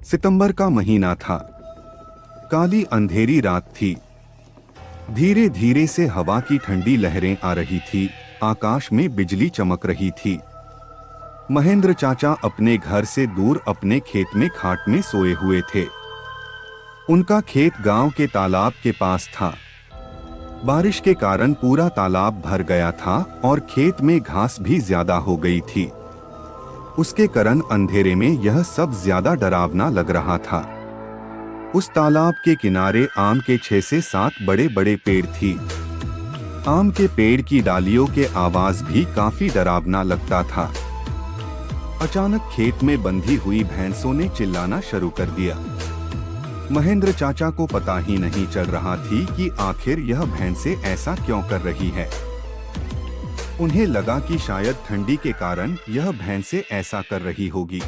सितंबर का महीना था। काली अंधेरी रात थी। धीरे धीरे से हवा की ठंडी लहरें आ रही थी। आकाश में बिजली चमक रही थी। महेंद्र चाचा अपने घर से दूर अपने खेत में खाट में सोए हुए थे। उनका खेत गांव के तालाब के पास था। बारिश के कारण पूरा तालाब भर गया था और खेत में घास भी ज्यादा हो गई थी। उसके कारण अंधेरे में यह सब ज्यादा डरावना लग रहा था। उस तालाब के किनारे आम के 6 से 7 बड़े बड़े पेड़ थी। आम के पेड़ की डालियों के आवाज भी काफी डरावना लगता था। अचानक खेत में बंधी हुई भैंसों ने चिल्लाना शुरू कर दिया। महेंद्र चाचा को पता ही नहीं चल रहा थी कि आखिर यह भैंसें ऐसा क्यों कर रही है। उन्हें लगा कि शायद ठंडी के कारण यह भैंसें ऐसा कर रही होगी।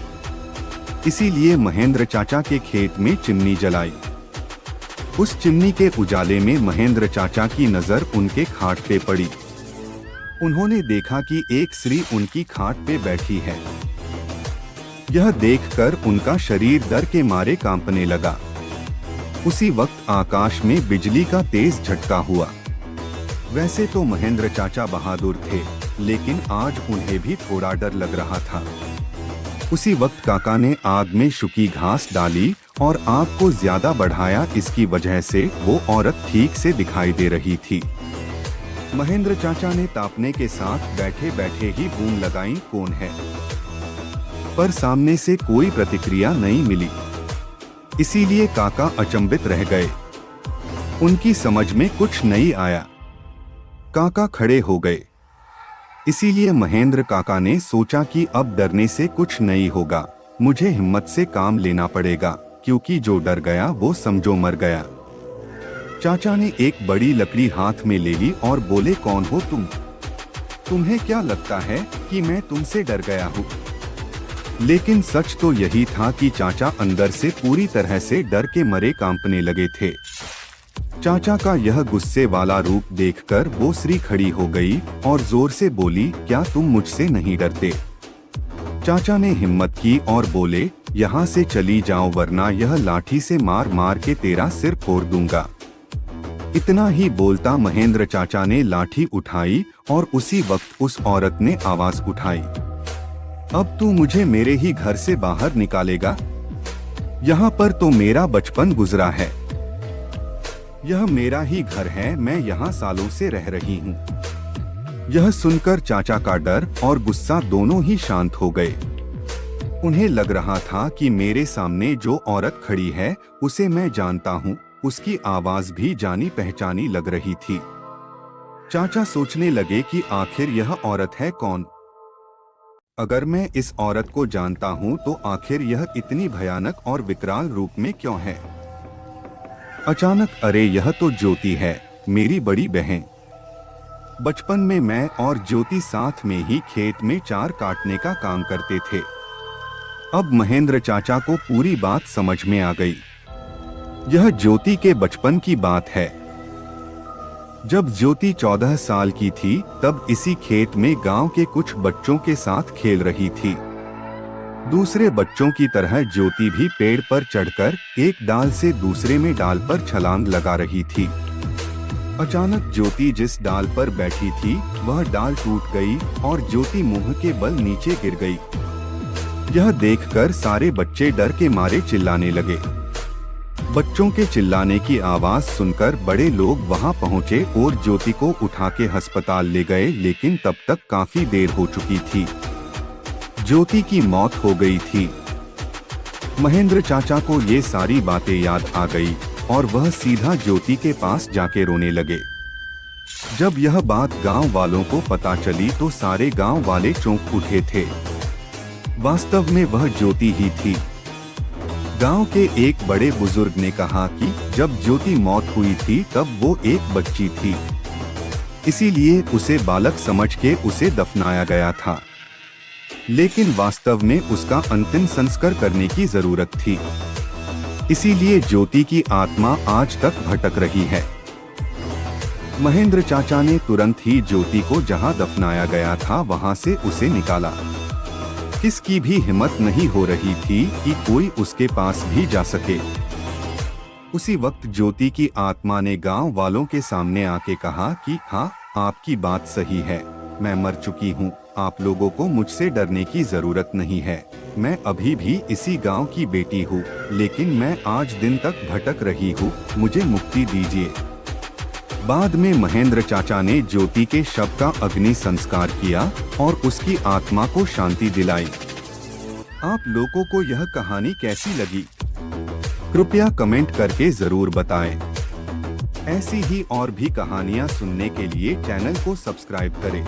इसीलिए महेंद्र चाचा के खेत में चिमनी जलाई। उस चिमनी के उजाले में महेंद्र चाचा की नजर उनके खाट पे पड़ी। उन्होंने देखा कि एक स्त्री उनकी खाट पे बैठी है। यह देखकर उनका शरीर डर के मारे कांपने लगा। उसी वक्त आकाश में बिजली का तेज झटका हुआ। वैसे तो महेंद्र चाचा बहादुर थे, लेकिन आज उन्हें भी थोड़ा डर लग रहा था। उसी वक्त काका ने आग में सूखी घास डाली और आग को ज्यादा बढ़ाया। इसकी वजह से वो औरत ठीक से दिखाई दे रही थी। महेंद्र चाचा ने तापने के साथ बैठे बैठे ही बूम लगाई, कौन है? पर सामने से कोई प्रतिक्रिया नहीं मिली। इसीलिए काका अचंभित रह गए। उनकी समझ में कुछ नहीं आया। काका खड़े हो गए। इसीलिए महेंद्र काका ने सोचा कि अब डरने से कुछ नहीं होगा, मुझे हिम्मत से काम लेना पड़ेगा, क्योंकि जो डर गया वो समझो मर गया। चाचा ने एक बड़ी लकड़ी हाथ में ले ली और बोले, कौन हो तुम? तुम्हें क्या लगता है कि मैं तुमसे डर गया हूँ? लेकिन सच तो यही था कि चाचा अंदर से पूरी तरह से डर के मरे कांपने लगे थे। चाचा का यह गुस्से वाला रूप देखकर वो स्त्री खड़ी हो गई और जोर से बोली, क्या तुम मुझसे नहीं डरते? चाचा ने हिम्मत की और बोले, यहाँ से चली जाओ वरना यह लाठी से मार मार के तेरा सिर फोड़ दूंगा। इतना ही बोलता महेंद्र चाचा ने लाठी उठाई और उसी वक्त उस औरत ने आवाज उठाई, अब तू मुझे मेरे ही घर से बाहर निकालेगा? यहाँ पर तो मेरा बचपन गुजरा है। यह मेरा ही घर है, मैं यहाँ सालों से रह रही हूँ। यह सुनकर चाचा का डर और गुस्सा दोनों ही शांत हो गए। उन्हें लग रहा था कि मेरे सामने जो औरत खड़ी है उसे मैं जानता हूँ, उसकी आवाज भी जानी पहचानी लग रही थी। चाचा सोचने लगे कि आखिर यह औरत है कौन? अगर मैं इस औरत को जानता हूँ तो आखिर यह इतनी भयानक और विकराल रूप में क्यों है? अचानक, अरे यह तो ज्योति है, मेरी बड़ी बहन। बचपन में मैं और ज्योति साथ में ही खेत में चार काटने का काम करते थे। अब महेंद्र चाचा को पूरी बात समझ में आ गई। यह ज्योति के बचपन की बात है। जब ज्योति 14 साल की थी तब इसी खेत में गांव के कुछ बच्चों के साथ खेल रही थी। दूसरे बच्चों की तरह ज्योति भी पेड़ पर चढ़कर एक डाल से दूसरे में डाल पर छलांग लगा रही थी। अचानक ज्योति जिस डाल पर बैठी थी वह डाल टूट गई और ज्योति मुंह के बल नीचे गिर गई। यह देखकर सारे बच्चे डर के मारे चिल्लाने लगे। बच्चों के चिल्लाने की आवाज सुनकर बड़े लोग वहां पहुंचे और ज्योति को उठा के अस्पताल ले गए, लेकिन तब तक काफी देर हो चुकी थी। ज्योति की मौत हो गई थी। महेंद्र चाचा को ये सारी बातें याद आ गई और वह सीधा ज्योति के पास जाके रोने लगे। जब यह बात गांव वालों को पता चली तो सारे गांव वाले चौंक उठे थे। वास्तव में वह ज्योति ही थी। गांव के एक बड़े बुजुर्ग ने कहा कि जब ज्योति मौत हुई थी तब वो एक बच्ची थी, इसीलिए उसे बालक समझ के उसे दफनाया गया था। लेकिन वास्तव में उसका अंतिम संस्कार करने की जरूरत थी, इसीलिए ज्योति की आत्मा आज तक भटक रही है। महेंद्र चाचा ने तुरंत ही ज्योति को जहां दफनाया गया था वहां से उसे निकाला। किसकी भी हिम्मत नहीं हो रही थी कि कोई उसके पास भी जा सके। उसी वक्त ज्योति की आत्मा ने गांव वालों के सामने आके कहा कि हाँ, आपकी बात सही है, मैं मर चुकी हूँ, आप लोगों को मुझसे डरने की जरूरत नहीं है। मैं अभी भी इसी गांव की बेटी हूँ, लेकिन मैं आज दिन तक भटक रही हूँ, मुझे मुक्ति दीजिए। बाद में महेंद्र चाचा ने ज्योति के शव का अग्नि संस्कार किया और उसकी आत्मा को शांति दिलाई। आप लोगों को यह कहानी कैसी लगी? कृपया कमेंट करके जरूर बताएं। ऐसी ही और भी कहानियां सुनने के लिए चैनल को सब्सक्राइब करें।